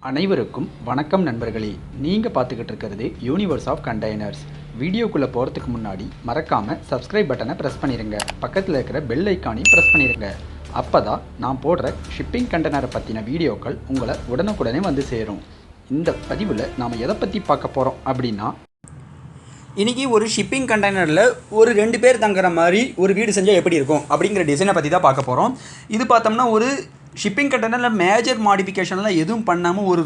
அனைவருக்கும் வணக்கம் நண்பர்களே. நீங்கள் பார்த்துக்கிட்டு இருக்கிறது யூனிவர்ஸ் ஆஃப் கண்டெய்னர்ஸ். வீடியோக்குள்ளே போகிறதுக்கு முன்னாடி மறக்காமல் சப்ஸ்கிரைப் பட்டனை ப்ரெஸ் பண்ணிடுங்க. பக்கத்தில் இருக்கிற பெல் ஐக்கானையும் ப்ரெஸ் பண்ணிடுங்க. அப்போ தான் நான் போடுற ஷிப்பிங் கண்டெய்னரை பற்றின வீடியோக்கள் உங்களை உடனுக்குடனே வந்து சேரும். இந்த பதிவில் நாம் எதை பற்றி பார்க்க போகிறோம் அப்படின்னா, இன்றைக்கி ஒரு ஷிப்பிங் கண்டெய்னரில் ஒரு 2 பேர் தங்குற மாதிரி ஒரு வீடு செஞ்சால் எப்படி இருக்கும் அப்படிங்கிற டிசைனை பற்றி தான் பார்க்க போகிறோம். இது பார்த்தோம்னா ஒரு ஷிப்பிங் கண்டெய்னரில் மேஜர் மாடிஃபிகேஷன்லாம் எதுவும் பண்ணாமல் ஒரு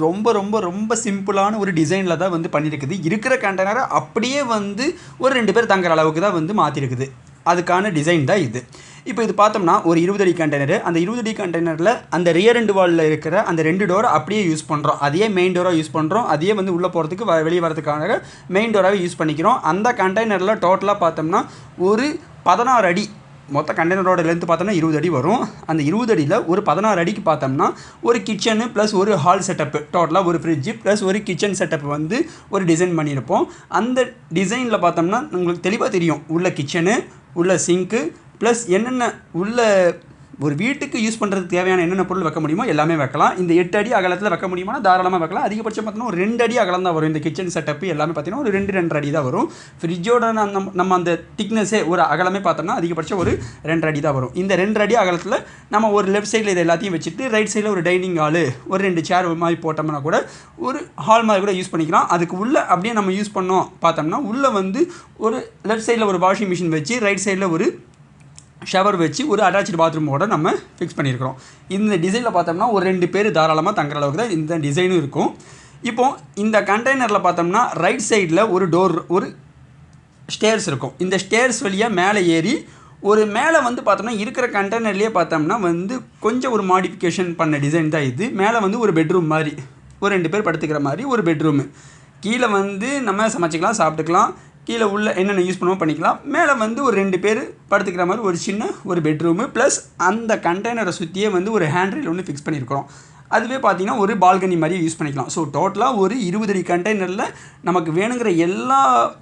ரொம்ப சிம்பிளான ஒரு டிசைனில் தான் வந்து பண்ணியிருக்குது. இருக்கிற கண்டெய்னரை அப்படியே வந்து ஒரு 2 பேர் தங்குற அளவுக்கு தான் வந்து மாற்றிருக்குது. அதுக்கான டிசைன் தான் இது. இப்போ இது பார்த்தோம்னா ஒரு 20 அடி கண்டெய்னரு. அந்த 20 அடி கண்டெய்னரில் அந்த ரியர் எண்டு வாலில் இருக்கிற அந்த 2 டோரை அப்படியே யூஸ் பண்ணுறோம். அதையே மெயின் டோராக யூஸ் பண்ணுறோம். அதையே வந்து உள்ளே போகிறதுக்கு வெளியே வரதுக்காக மெயின் டோராகவே யூஸ் பண்ணிக்கிறோம். அந்த கண்டெய்னரில் டோட்டலாக பார்த்தோம்னா ஒரு 16 அடி, மொத்த கண்டெய்னரோட லென்த்து பார்த்தோம்னா 20 அடி வரும். அந்த 20 அடியில் ஒரு 16 அடிக்கு பார்த்தோம்னா ஒரு கிச்சனு ப்ளஸ் ஒரு ஹால் செட்டப்பு, டோட்டலாக ஒரு ஃப்ரிட்ஜு ப்ளஸ் ஒரு கிச்சன் செட்டப் வந்து ஒரு டிசைன் பண்ணியிருப்போம். அந்த டிசைனில் பார்த்தோம்னா உங்களுக்கு தெளிவாக தெரியும், உள்ள கிச்சனு, உள்ள சிங்க்கு ப்ளஸ் என்னென்ன உள்ள ஒரு வீட்டுக்கு யூஸ் பண்ணுறதுக்கு தேவையான என்னென்ன பொருள் வைக்க முடியுமோ எல்லாமே வைக்கலாம். இந்த 8 அடி அகலத்தில் வைக்க முடியுமானா தாராளமாக வைக்கலாம். அதிகபட்சம் பார்த்தோன்னா ஒரு 2 அடி அகலம் தான் வரும். இந்த கிச்சன் செட்டப்பு எல்லாமே பார்த்தீங்கன்னா ஒரு 2-2.5 அடி தான் வரும். ஃப்ரிட்ஜோட நம்ம அந்த திக்னஸே ஒரு அகலமே பார்த்தோம்னா அதிகபட்சம் ஒரு 2 அடி தான் வரும். இந்த 2 அடி அகலத்தில் நம்ம ஒரு லெஃப்ட் சைடில் இது எல்லாத்தையும் வச்சுட்டு ரைட் சைடில் ஒரு டைனிங் ஹாலு, ஒரு 2 சேர் மாதிரி போட்டோம்னா கூட ஒரு ஹால் மாதிரி கூட யூஸ் பண்ணிக்கலாம். அதுக்கு உள்ளே அப்படியே நம்ம யூஸ் பண்ணோம் பார்த்தோம்னா உள்ளே வந்து ஒரு லெஃப்ட் சைடில் ஒரு வாஷிங் மிஷின் வச்சு ரைட் சைடில் ஒரு ஷவர் வச்சு ஒரு அட்டாச்சு பாத்ரூமோட நம்ம ஃபிக்ஸ் பண்ணியிருக்கிறோம். இந்த டிசைனில் பார்த்தோம்னா ஒரு 2 பேர் தாராளமாக தங்குற அளவுக்கு தான் இந்த டிசைனும் இருக்கும். இப்போது இந்த கண்டெய்னரில் பார்த்தோம்னா ரைட் சைடில் ஒரு டோர், ஒரு ஸ்டேர்ஸ் இருக்கும். இந்த ஸ்டேர்ஸ் வழியாக மேலே ஏறி ஒரு மேலே வந்து பார்த்தோம்னா இருக்கிற கண்டெய்னர்லேயே பார்த்தோம்னா வந்து கொஞ்சம் ஒரு மாடிஃபிகேஷன் பண்ண டிசைன் தான் இது. மேலே வந்து ஒரு பெட்ரூம் மாதிரி, ஒரு 2 பேர் படுத்துக்கிற மாதிரி ஒரு பெட்ரூமு. கீழே வந்து நம்ம சமைச்சிக்கலாம், சாப்பிட்டுக்கலாம். கீழே உள்ள என்னென்ன யூஸ் பண்ணுவோம் பண்ணிக்கலாம். மேலே வந்து ஒரு 2 பேர் படுத்துக்கிற மாதிரி ஒரு சின்ன ஒரு பெட்ரூமு ப்ளஸ் அந்த கண்டெய்னரை சுற்றியே வந்து ஒரு ஹேண்ட்ரில் ஒன்று ஃபிக்ஸ் பண்ணியிருக்கிறோம். அதுவே பார்த்தீங்கன்னா ஒரு பால்கனி மாதிரி யூஸ் பண்ணிக்கலாம். ஸோ டோட்டலாக ஒரு 20 அடி கண்டெய்னரில் நமக்கு வேணுங்கிற எல்லா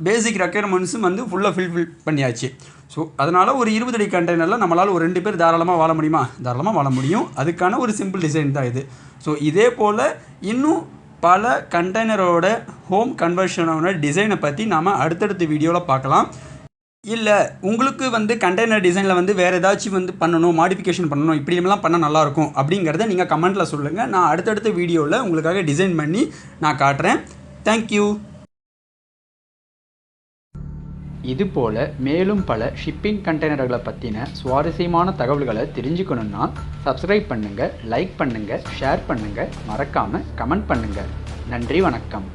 பேசிக் ரெக்குயர்மெண்ட்ஸும் வந்து ஃபுல்லாக ஃபில் பண்ணியாச்சு. ஸோ அதனால் ஒரு 20 அடி கண்டெய்னரில் நம்மளால் ஒரு 2 பேர் தாராளமாக வாழ முடியுமா? தாராளமாக வாழ முடியும். அதுக்கான ஒரு சிம்பிள் டிசைன் தான் இது. ஸோ இதே போல் இன்னும் பல கண்டெய்னரோட ஹோம் கன்வர்ஷனோட டிசைனை பற்றி நாம் அடுத்தடுத்த வீடியோவில் பார்க்கலாம். இல்லை உங்களுக்கு வந்து கண்டெய்னர் டிசைனில் வந்து வேறு ஏதாச்சும் வந்து பண்ணணும், மாடிஃபிகேஷன் பண்ணணும், இப்படியெல்லாம் பண்ணால் நல்லாயிருக்கும் அப்படிங்கிறத நீங்கள் கமெண்ட்டில் சொல்லுங்கள். நான் அடுத்தடுத்த வீடியோவில் உங்களுக்காக டிசைன் பண்ணி நான் காட்டுறேன். தேங்க்யூ. இதுபோல் மேலும் பல ஷிப்பிங் கண்டெய்னர்களை பற்றின சுவாரஸ்யமான தகவல்களை தெரிஞ்சுக்கணுன்னா சப்ஸ்கிரைப் பண்ணுங்கள், லைக் பண்ணுங்கள், ஷேர் பண்ணுங்கள், மறக்காமல் கமெண்ட் பண்ணுங்கள். நன்றி, வணக்கம்.